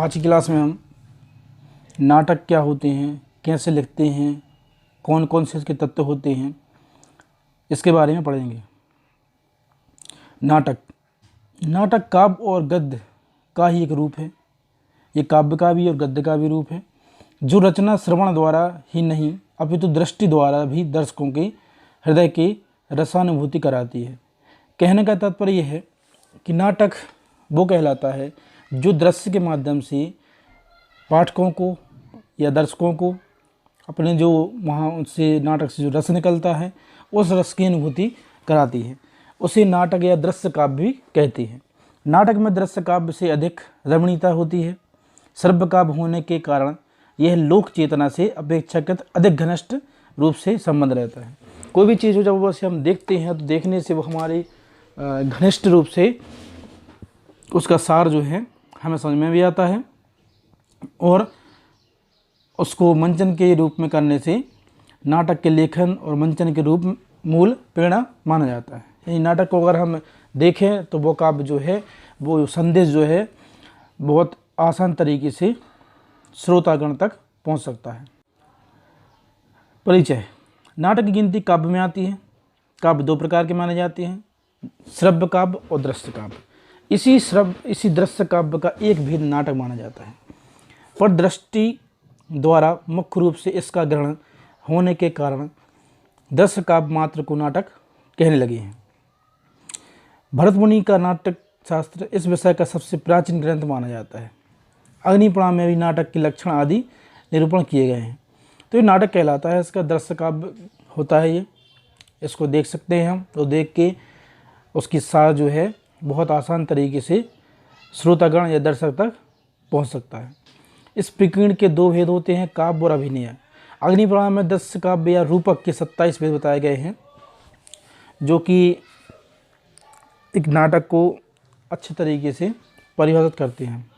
आज की क्लास में हम नाटक क्या होते हैं, कैसे लिखते हैं, कौन कौन से इसके तत्व होते हैं, इसके बारे में पढ़ेंगे। नाटक काव्य और गद्य का ही एक रूप है। ये काव्य का भी और गद्य का भी रूप है, जो रचना श्रवण द्वारा ही नहीं अपितु दृष्टि द्वारा भी दर्शकों के हृदय की रसानुभूति कराती है। कहने का तात्पर्य यह है कि नाटक वो कहलाता है जो दृश्य के माध्यम से पाठकों को या दर्शकों को अपने जो वहाँ उनसे नाटक से जो रस निकलता है उस रस की अनुभूति कराती है। उसे नाटक या दृश्य काव्य भी कहती है। नाटक में दृश्य काव्य से अधिक रमणीयता होती है। श्रव्य काव्य होने के कारण यह लोक चेतना से अपेक्षाकृत अधिक घनिष्ठ रूप से संबंध रहता है। कोई भी चीज़ हो जब वैसे हम देखते हैं तो देखने से वो हमारे घनिष्ठ रूप से उसका सार जो है हमें समझ में भी आता है और उसको मंचन के रूप में करने से नाटक के लेखन और मंचन के रूप मूल प्रेरणा माना जाता है। यानी नाटक को अगर हम देखें तो वो काव्य जो है वो संदेश जो है बहुत आसान तरीके से श्रोतागण तक पहुंच सकता है। परिचय। नाटक की गिनती काव्य में आती है। काव्य दो प्रकार के माने जाते हैं, श्रव्य काव्य और दृश्य काव्य। इसी दृश्य काव्य का एक भेद नाटक माना जाता है, पर दृष्टि द्वारा मुख्य रूप से इसका ग्रहण होने के कारण दृश्य काव्य मात्र को नाटक कहने लगे हैं। भरत मुनि का नाटक शास्त्र इस विषय का सबसे प्राचीन ग्रंथ माना जाता है। अग्निपुराण में भी नाटक के लक्षण आदि निरूपण किए गए हैं। तो ये नाटक कहलाता है, इसका दृश्य काव्य होता है। ये इसको देख सकते हैं हम, तो देख के उसकी सार जो है बहुत आसान तरीके से श्रोतागण या दर्शक तक पहुंच सकता है। इस प्रकीर्ण के दो भेद होते हैं, काव्य और अभिनय। अग्निपुराण में दृश्य काव्य या रूपक के 27 भेद बताए गए हैं, जो कि एक नाटक को अच्छे तरीके से परिभाषित करते हैं।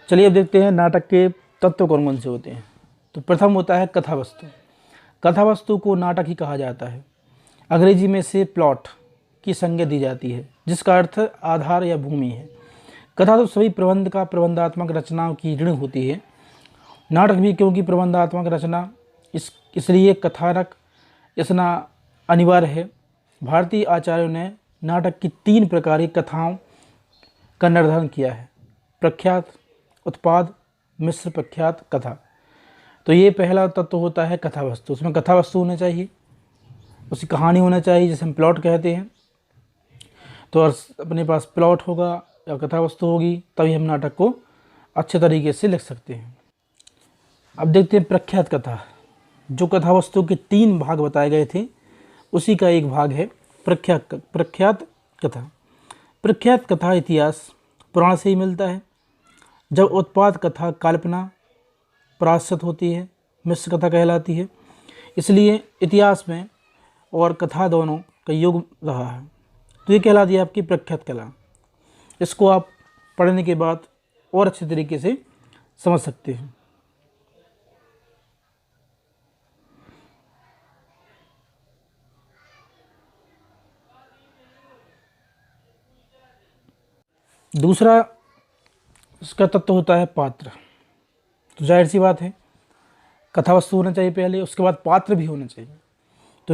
चलिए अब देखते हैं नाटक के तत्व कौन कौन से होते हैं। तो प्रथम होता है कथावस्तु। कथावस्तु को नाटक ही कहा जाता है। अंग्रेजी में से प्लॉट की संज्ञा दी जाती है, जिसका अर्थ आधार या भूमि है। कथा तो सभी प्रबंध का प्रबंधात्मक रचनाओं की ऋण होती है। नाटक भी क्योंकि प्रबंधात्मक रचना इसलिए कथानक इसना अनिवार्य है। भारतीय आचार्यों ने नाटक की 3 प्रकार की कथाओं का निर्धारण किया है: प्रख्यात, उत्पाद, मिश्र प्रख्यात कथा। तो ये पहला तत्व होता है कथावस्तु। उसमें कथावस्तु होना चाहिए, उसकी कहानी होना चाहिए, जिसे हम प्लॉट कहते हैं। तो अपने पास प्लॉट होगा या कथावस्तु होगी तभी हम नाटक को अच्छे तरीके से लिख सकते हैं। अब देखते हैं प्रख्यात कथा। जो कथावस्तु के 3 भाग बताए गए थे उसी का एक भाग है प्रख्यात कथा। प्रख्यात कथा इतिहास पुराण से ही मिलता है, जब उत्पाद कथा काल्पना पराश्रित होती है, मिश्र कथा कहलाती है। इसलिए इतिहास में और कथा दोनों का योग रहा है। तो ये कहलाती है आपकी प्रख्यात कला। इसको आप पढ़ने के बाद और अच्छे तरीके से समझ सकते हैं। दूसरा इसका तत्व होता है पात्र। तो जाहिर सी बात है कथावस्तु होना चाहिए पहले, उसके बाद पात्र भी होना चाहिए। तो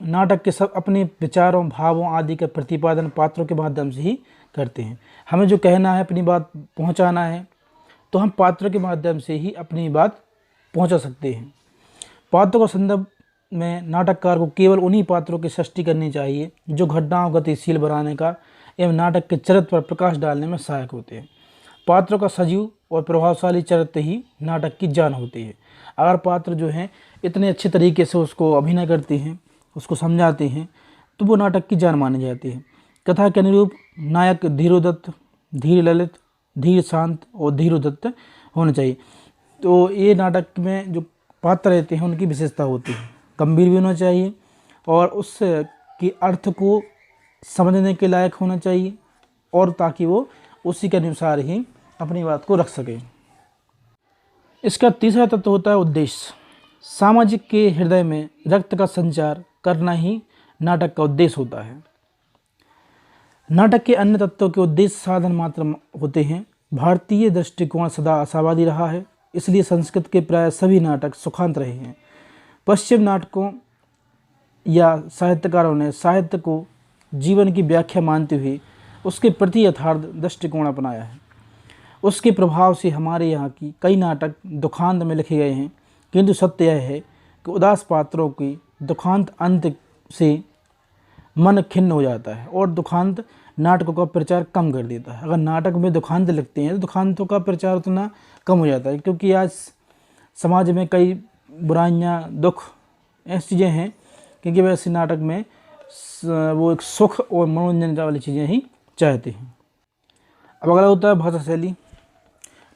नाटक के सब अपने विचारों, भावों आदि का प्रतिपादन पात्रों के माध्यम से ही करते हैं। हमें जो कहना है, अपनी बात पहुंचाना है, तो हम पात्रों के माध्यम से ही अपनी बात पहुंचा सकते हैं। पात्रों के संदर्भ में नाटककार को केवल उन्हीं पात्रों की सृष्टि करनी चाहिए जो घटनाओं को गतिशील बनाने का एवं नाटक के चरित्र पर प्रकाश डालने में सहायक होते हैं। पात्रों का सजीव और प्रभावशाली चरित्र ही नाटक की जान होती है। अगर पात्र जो हैं इतने अच्छे तरीके से उसको अभिनय करते हैं, उसको समझाते हैं, तो वो नाटक की जान मानी जाती है। कथा के अनुरूप नायक धीरोदत्त, धीर ललित, धीर शांत और धीरोदत्त होना चाहिए। तो ये नाटक में जो पात्र रहते हैं उनकी विशेषता होती है। गंभीर भी होना चाहिए और उसके अर्थ को समझने के लायक होना चाहिए, और ताकि वो उसी के अनुसार ही अपनी बात को रख सके। इसका तीसरा तत्व होता है उद्देश्य। सामाजिक के हृदय में रक्त का संचार करना ही नाटक का उद्देश्य होता है। नाटक के अन्य तत्वों के उद्देश्य साधन मात्र होते हैं, भारतीय दृष्टिकोण सदा आशावादी रहा है, इसलिए संस्कृत के प्राय सभी नाटक सुखांत रहे हैं। पश्चिम नाटकों या साहित्यकारों ने साहित्य को जीवन की व्याख्या मानते हुए उसके प्रति यथार्थ दृष्टिकोण अपनाया है। उसके प्रभाव से हमारे यहाँ की कई नाटक दुखांत में लिखे गए हैं, किंतु सत्य यह है कि उदास पात्रों की दुखांत अंत से मन खिन्न हो जाता है और दुखांत नाटकों का प्रचार कम कर देता है। अगर नाटक में दुखांत लिखते हैं तो दुखांतों का प्रचार उतना कम हो जाता है, क्योंकि आज समाज में कई बुराइयाँ, दुख, ऐसी चीज़ें हैं, क्योंकि वैसे नाटक में वो एक सुख और मनोरंजन वाली चीज़ें ही चाहते हैं। अब अगला होता है भाषा शैली।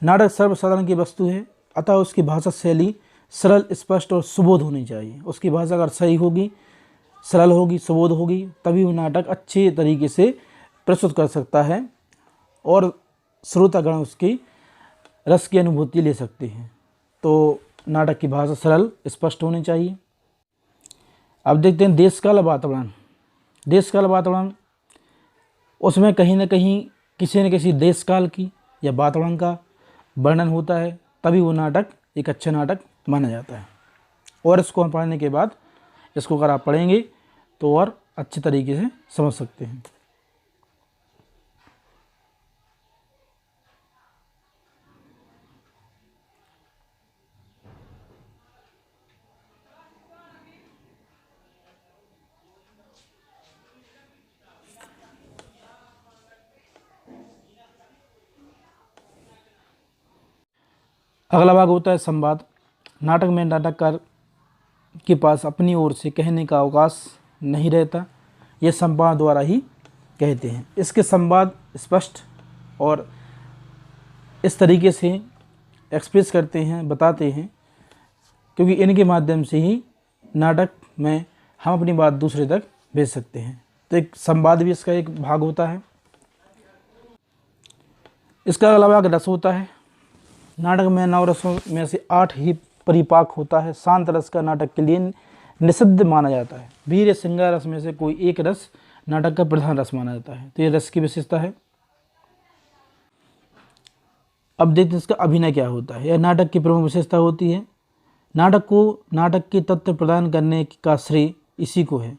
नाटक सर्वसाधारण की वस्तु है, अतः उसकी भाषा शैली सरल, स्पष्ट और सुबोध होनी चाहिए। उसकी भाषा अगर सही होगी, सरल होगी, सुबोध होगी, तभी वो नाटक अच्छे तरीके से प्रस्तुत कर सकता है और श्रोतागण उसकी रस की अनुभूति ले सकते हैं। तो नाटक की भाषा सरल, स्पष्ट होनी चाहिए। अब देखते हैं देशकाल वातावरण। देशकाल वातावरण, उसमें कहीं ना कहीं किसी न किसी देशकाल की या वातावरण का वर्णन होता है, तभी वो नाटक एक अच्छा नाटक माना जाता है। और इसको हम पढ़ने के बाद, इसको अगर आप पढ़ेंगे तो और अच्छे तरीके से समझ सकते हैं। अगला भाग होता है संवाद। नाटक में नाटककार के पास अपनी ओर से कहने का अवकाश नहीं रहता, यह संवाद द्वारा ही कहते हैं। इसके संवाद स्पष्ट और इस तरीके से एक्सप्रेस करते हैं, बताते हैं, क्योंकि इनके माध्यम से ही नाटक में हम अपनी बात दूसरे तक भेज सकते हैं। तो एक संवाद भी इसका एक भाग होता है। इसका अलावा रस होता है। नाटक में 9 रसों में से 8 ही परिपाक होता है। शांत रस का नाटक के लिए निषिद्ध माना जाता है। वीर या श्रृंगार रस में से कोई एक रस नाटक का प्रधान रस माना जाता है। तो ये रस की विशेषता है। अब देखते हैं इसका अभिनय क्या होता है। यह नाटक की प्रमुख विशेषता होती है। नाटक को नाटक के तत्व प्रदान करने का श्रेय इसी को है।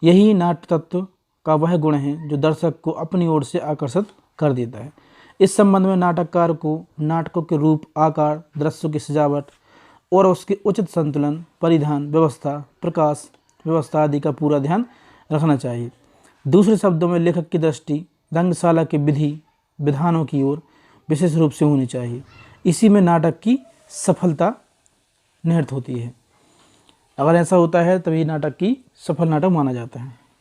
यही नाट्य तत्व का वह गुण है जो दर्शक को अपनी ओर से आकर्षित कर देता है। इस संबंध में नाटककार को नाटकों के रूप, आकार, दृश्यों की सजावट और उसके उचित संतुलन, परिधान, व्यवस्था, प्रकाश व्यवस्था आदि का पूरा ध्यान रखना चाहिए। दूसरे शब्दों में लेखक की दृष्टि रंगशाला के विधि विधानों की ओर विशेष रूप से होनी चाहिए। इसी में नाटक की सफलता निहित होती है। अगर ऐसा होता है तभी नाटक की सफल नाटक माना जाता है।